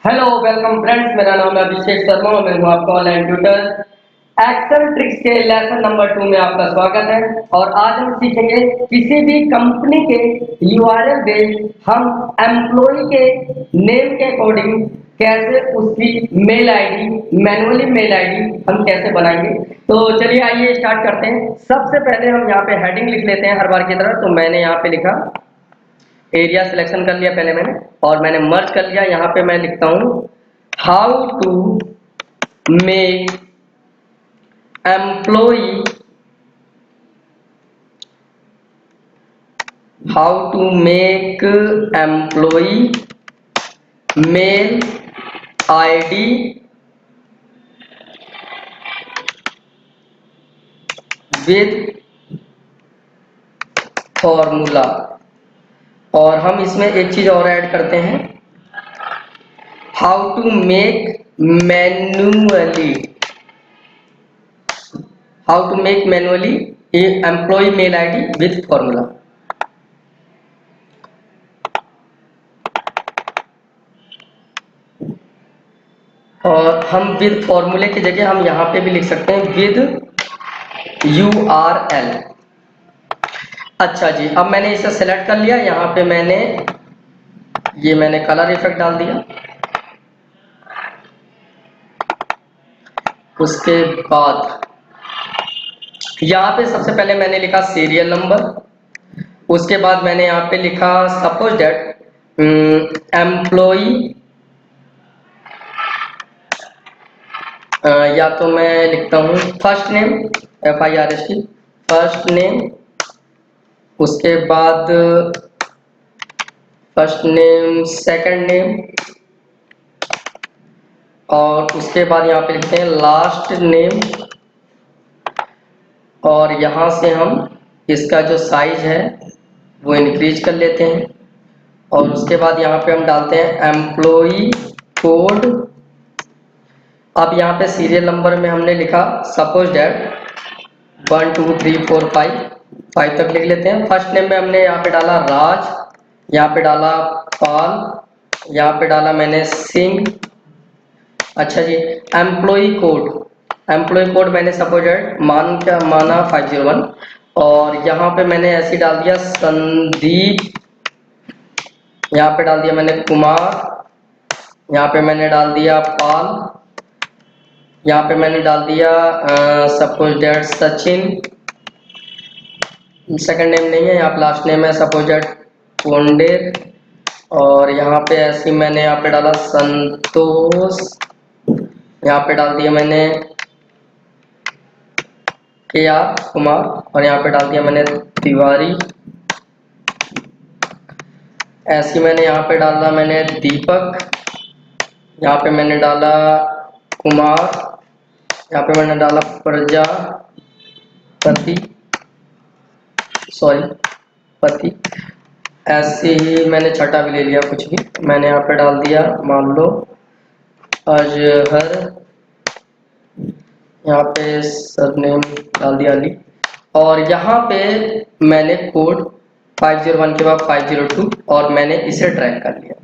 Hello welcome friends, मेरा नाम है अभिषेक शर्मा और मैं हूं आपका ऑनलाइन ट्यूटर। एक्सेल ट्रिक्स के लेसन नंबर 2 में आपका स्वागत है। और आज हम सीखेंगे किसी भी कंपनी के यूआरएल बेस्ड हम एम्प्लॉय के नेम के अकॉर्डिंग कैसे उसकी mail ID manually mail ID हम कैसे बनाएंगे। तो चलिए आइए स्टार्ट करते हैं। सबसे पहले हम यहाँ पे हेडिंग लिख लेते हैं हर बार की तरह। तो मैंने यहाँ पे लिखा एरिया सिलेक्शन कर लिया पहले मैंने, और मैंने मर्ज कर लिया। यहाँ पे मैं लिखता हूँ how to make employee how to make employee mail ID with formula. और हम इसमें एक चीज और ऐड करते हैं, how to make manually employee mail ID with formula. और हम विद फॉर्मूले की जगह हम यहाँ पे भी लिख सकते हैं विद यूआरएल। अच्छा जी, अब मैंने इसे सेलेक्ट कर लिया। यहाँ पे मैंने कलर इफेक्ट डाल दिया। उसके बाद यहाँ पे सबसे पहले मैंने लिखा सीरियल नंबर। उसके बाद मैंने यहाँ पे लिखा सपोज दैट एम्प्लॉय, या तो मैं लिखता हूँ first name FIRST first name. उसके बाद फर्स्ट नेम सेकंड नेम, और उसके बाद यहाँ पे लिखते हैं लास्ट नेम। और यहाँ से हम इसका जो साइज है वो इंक्रीज कर लेते हैं। और उसके बाद यहाँ पे हम डालते हैं एम्प्लॉय कोड। अब यहाँ पे सीरियल नंबर में हमने लिखा सपोज डेट 1 2 3 4 5 तक लिख लेते हैं। फर्स्ट नेम में हमने यहाँ पे डाला राज, यहाँ पे डाला पाल, यहाँ पे डाला मैंने सिंह। अच्छा जी, एम्प्लॉय कोड मैंने सपोज डेट माना 501। और यहाँ पे मैंने ऐसे डाल दिया संदीप, यहाँ पे डाल दिया मैंने कुमार, यहाँ पे मैंने डाल दिया पाल, यहाँ पे मैंने डाल दिया suppose date Sachin. Second name नहीं है, यहाँ पे लास्ट नेम है सपोज डेट पोंडेर। और यहाँ पे ऐसे मैंने यहाँ पे डाला संतोष, यहाँ पे डाल दिया मैंने KR कुमार, और यहाँ पे डाल दिया मैंने तिवारी। ऐसे मैंने यहाँ पे डाला मैंने दीपक, यहाँ पे मैंने डाला कुमार, यहाँ पे मैंने डाला पति। ऐसे ही मैंने छठा भी ले लिया, कुछ भी मैंने यहाँ पे डाल दिया मान लो अजहर, यहाँ पे सरनेम डाल दिया अली। और यहाँ पे मैंने कोड 501 के बाद 502 और मैंने इसे ड्रैग कर लिया।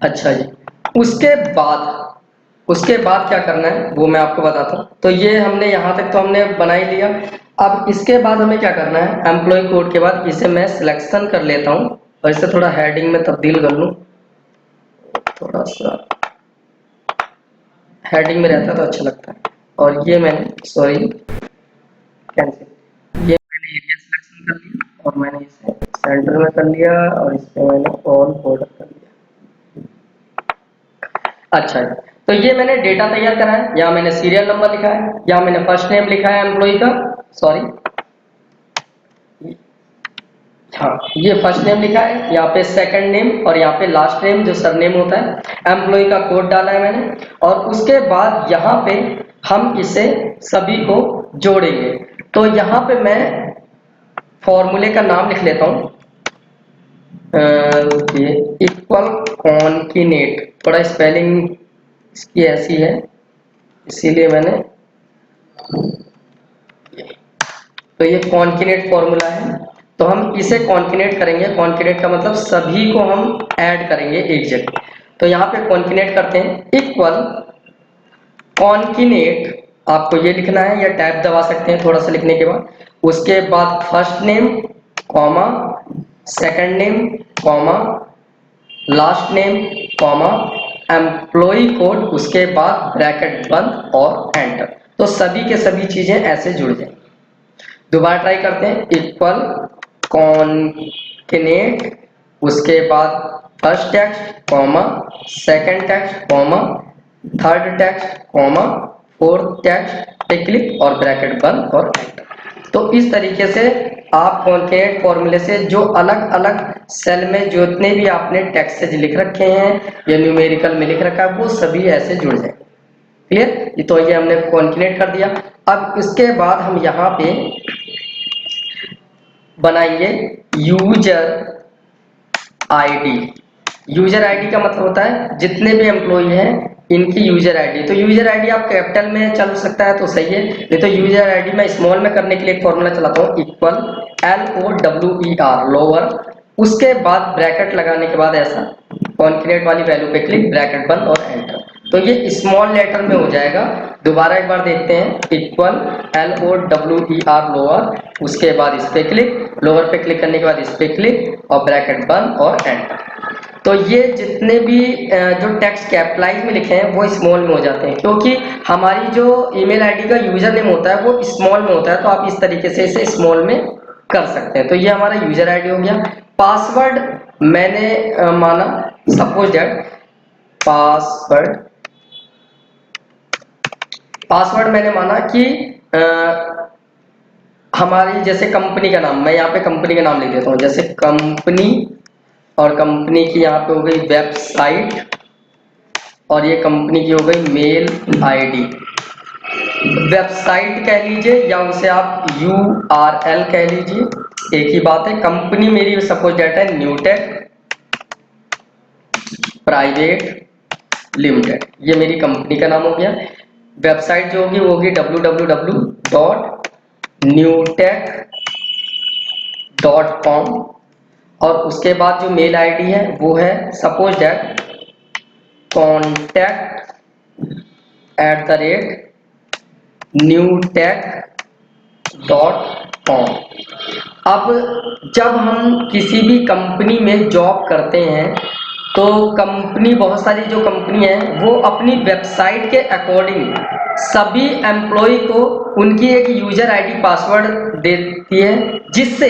अच्छा जी, उसके बाद क्या करना है वो मैं आपको बताता हूँ। तो ये हमने यहाँ तक तो हमने बना ही लिया। अब इसके बाद हमें क्या करना है, एम्प्लॉय कोड के बाद इसे मैं सिलेक्शन कर लेता हूँ और इसे थोड़ा हेडिंग में तब्दील कर लूँ। थोड़ा सा हेडिंग में रहता है तो अच्छा लगता है। और ये मैंने कैंसिल, ये मैंने एरिया सिलेक्शन कर लिया और मैंने इसे सेंटर में कर लिया और इस पे मैंने ऑल बॉर्डर कर लिया। अच्छा है, तो ये मैंने डेटा तैयार करा है। यहाँ मैंने सीरियल नंबर लिखा है, यहाँ मैंने फर्स्ट नेम लिखा है एम्प्लॉय का, हाँ ये फर्स्ट नेम लिखा है, यहाँ पे सेकंड नेम और यहाँ पे लास्ट नेम जो सरनेम होता है। एम्प्लॉय का कोड डाला है मैंने, और उसके बाद यहाँ पे हम इसे सभी को जोड़ेंगे। तो यहाँ पे मैं फॉर्मूले का नाम लिख लेता हूँ, इक्वल कॉन्किनेट। थोड़ा स्पेलिंग इसकी ऐसी है इसीलिए मैंने, तो ये कॉन्किनेट फॉर्मूला है। तो हम इसे कॉन्केनेट करेंगे। कॉन्केनेट का मतलब सभी को हम ऐड करेंगे एक जगह। तो यहाँ पे कॉन्केनेट करते हैं, इक्वल कॉन्केनेट, आपको ये लिखना है या टैब दबा सकते हैं थोड़ा सा लिखने के बाद। उसके बाद first name comma, second name comma, last name comma, employee code, उसके बाद ब्रैकेट बंद और एंटर। तो सभी के सभी चीजें ऐसे जुड़ जाएंगी। दोबारा ट्राई करते हैं, इक्वल कॉन्केनेट, उसके बाद first text comma, second text comma, third text comma, fourth text पे क्लिक और ब्रैकेट बंद और एंटर। तो इस तरीके से आप कॉन्केनेट फॉर्मूले से जो अलग अलग सेल में जितने भी आपने टेक्स्ट लिख रखे हैं या न्यूमेरिकल में लिख रखा है वो सभी ऐसे जुड़ जाएंगे। क्लियर? तो ये हमने कॉन्केनेट कर दिया। अब इसके बाद हम यहाँ पे बनाएंगे यूजर आईडी। यूजर आईडी का मतलब होता है जितने भी एम्प्लॉई हैं इनकी यूजर आईडी। तो यूजर आईडी आप कैपिटल में चल सकता है तो सही है, नहीं तो यूजर आईडी मैं स्मॉल में करने के लिए एक फॉर्मूला चलाता हूँ, इक्वल LOWER लोअर, उसके बाद ब्रैकेट लगाने के बाद ऐसा कॉन्केनेट वाली वैल्यू पे क्लिक, ब्रैकेट बंद और एंटर। तो ये स्मॉल लेटर में हो जाएगा। दोबारा एक बार देखते हैं, इक्वल LOWER लोअर, उसके बाद इस पे क्लिक, लोअर पे क्लिक करने के बाद इस पे क्लिक और ब्रैकेट बंद और एंटर। तो ये जितने भी जो टेक्स्ट कैपिटलाइज में लिखे हैं वो स्मॉल में हो जाते हैं, क्योंकि हमारी जो ईमेल आईडी का यूजर नेम होता है वो स्मॉल में होता है। तो आप इस तरीके से इसे स्मॉल में कर सकते हैं। तो ये हमारा यूजर आईडी हो गया। पासवर्ड मैंने माना, सपोज दैट पासवर्ड मैंने माना कि हमारी जैसे कंपनी का नाम, मैं यहाँ पे कंपनी का नाम लिख देता हूँ, जैसे कंपनी, और कंपनी की यहाँ पे हो गई वेबसाइट, और ये कंपनी की हो गई मेल आईडी। वेबसाइट कह लीजिए या उसे आप URL कह लीजिए, एक ही बात है। कंपनी मेरी सपोज दैट है न्यूटेक प्राइवेट लिमिटेड, ये मेरी कंपनी का नाम हो गया। वेबसाइट जो होगी वो होगी www.newtech.com, और उसके बाद जो मेल आईडी है वो है सपोज दैट contact@newtech.com। अब जब हम किसी भी कंपनी में जॉब करते हैं तो कंपनी, बहुत सारी जो कंपनी है वो अपनी वेबसाइट के अकॉर्डिंग सभी एम्प्लॉय को उनकी एक यूजर आईडी पासवर्ड देती है, जिससे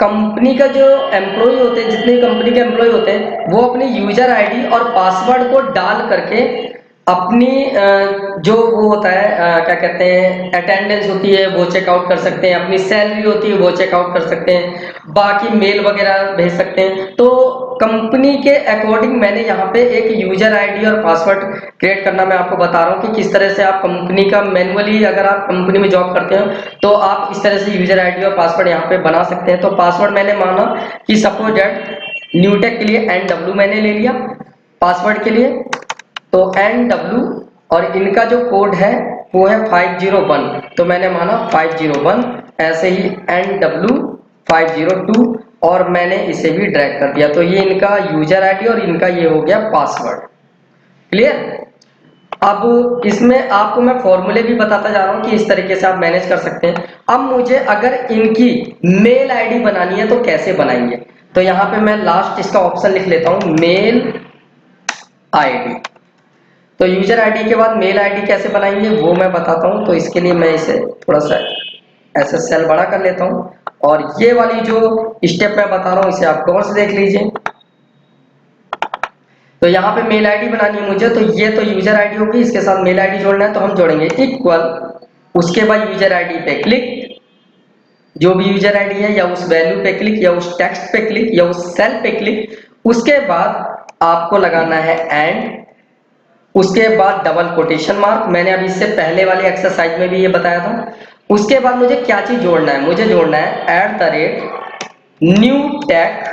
कंपनी का जो एम्प्लॉय होते हैं, जितने कंपनी के एम्प्लॉय होते हैं वो अपनी यूजर आईडी और पासवर्ड को डाल करके अपनी जो वो होता है क्या कहते हैं अटेंडेंस होती है वो चेकआउट कर सकते हैं, अपनी सैलरी होती है वो चेकआउट कर सकते हैं, बाकी मेल वगैरह भेज सकते हैं। तो कंपनी के अकॉर्डिंग मैंने यहाँ पे एक यूजर आईडी और पासवर्ड क्रिएट करना मैं आपको बता रहा हूँ कि किस तरह से आप कंपनी का मैनुअली, अगर आप कंपनी में जॉब करते हो तो आप इस तरह से यूजर आईडी और पासवर्ड यहाँ पे बना सकते हैं। तो पासवर्ड मैंने माना कि सपोज दैट न्यूटेक के लिए NW मैंने ले लिया पासवर्ड के लिए, तो NW, और इनका जो कोड है वो है 501, तो मैंने माना 501, ऐसे ही NW 502, और मैंने इसे भी ड्रैग कर दिया। तो ये इनका यूजर आईडी और इनका ये हो गया पासवर्ड। क्लियर? अब इसमें आपको मैं फॉर्मूले भी बताता जा रहा हूं कि इस तरीके से आप मैनेज कर सकते हैं। अब मुझे अगर इनकी मेल आईडी बनानी है तो कैसे बनाएंगे, तो यहाँ पे मैं लास्ट इसका ऑप्शन लिख लेता हूं, मेल आईडी। तो यूजर आईडी के बाद मेल आईडी कैसे बनाएंगे वो मैं बताता हूं। तो इसके लिए मैं इसे थोड़ा सा ऐसे सेल बड़ा कर लेता हूं, और ये वाली जो स्टेप मैं बता रहा हूं इसे आप गौर से देख लीजिए। तो यहाँ पे मेल आईडी बनानी है मुझे, तो ये तो यूजर आईडी होगी, इसके साथ मेल आईडी जोड़ना है, तो हम जोड़ेंगे इक्वल, उसके बाद यूजर आईडी पे क्लिक, जो भी यूजर आईडी है या उस वैल्यू पे क्लिक या उस टेक्स्ट पे क्लिक या उस सेल पे क्लिक, उसके बाद आपको लगाना है एंड, उसके बाद डबल कोटेशन मार्क, मैंने अभी इससे पहले वाली एक्सरसाइज में भी ये बताया था। उसके बाद मुझे क्या चीज जोड़ना है, मुझे जोड़ना है @न्यूटेक,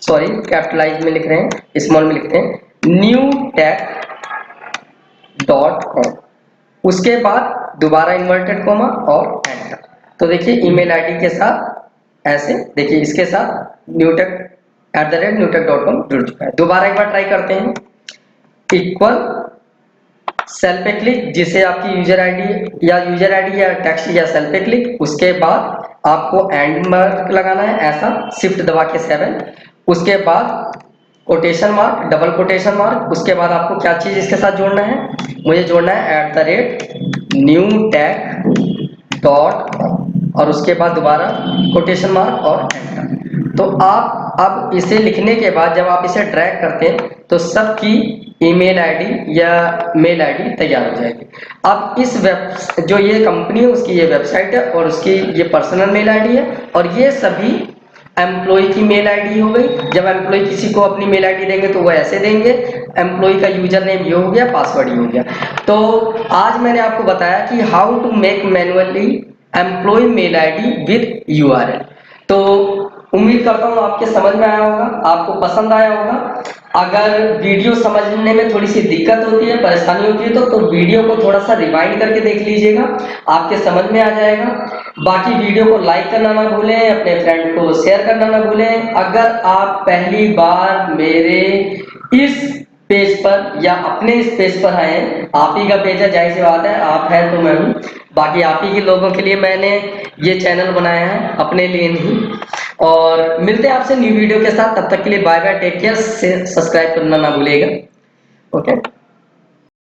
सॉरी कैपिटलाइज में लिख रहे हैं, स्मॉल में लिखते हैं, newtech.com, उसके बाद दोबारा इन्वर्टेड कोमा और एंटर। तो देखिए ईमेल आईडी के साथ ऐसे देखिए इसके साथ newtek@newtek.com जुड़ चुका है। दोबारा एक बार ट्राई करते हैं, इक्वल सेल पे क्लिक, जिसे आपकी यूजर आईडी या टेक्स्ट या सेल पे क्लिक, उसके बाद आपको एंड मार्क लगाना है ऐसा, शिफ्ट दबा के 7, उसके बाद quotation mark, double quotation mark, उसके बाद आपको क्या चीज इसके साथ जोड़ना है, मुझे जोड़ना है @newtek.com और उसके बाद दोबारा कोटेशन मार्क और एंटर। तो आप अब इसे लिखने के बाद जब आप इसे ड्रैग करते हैं तो सबकी ईमेल आईडी या मेल आईडी तैयार हो जाएगी। अब इस जो ये कंपनी है उसकी ये वेबसाइट है और उसकी ये पर्सनल मेल आईडी है और ये सभी एम्प्लॉय की मेल आईडी हो गई। जब एम्प्लॉय किसी को अपनी मेल आईडी देंगे तो वो ऐसे देंगे, एम्प्लॉय का यूजर नेम ये हो गया, पासवर्ड ये हो गया। तो आज मैंने आपको बताया कि how to make manually employee mail ID with URL. तो उम्मीद करता हूँ आपके समझ में आया होगा, आपको पसंद आया होगा। अगर वीडियो समझने में थोड़ी सी दिक्कत होती है, परेशानी होती है तो वीडियो को थोड़ा सा रिवाइंड करके देख लीजिएगा, आपके समझ में आ जाएगा। बाकी वीडियो को लाइक करना ना भूलें, अपने फ्रेंड को शेयर करना ना भूलें। अगर आप पहली बार मेरे इस पेज पर या अपने इस पेज पर आए, आप ही का पेज है, जाहिर सी बात है, आप है तो मैं हूँ, बाकी आप ही के लोगों के लिए मैंने ये चैनल बनाया है, अपने लिए नहीं। और मिलते हैं आपसे न्यू वीडियो के साथ, तब तक के लिए bye bye, take care, subscribe करना ना भूलिएगा। ओके।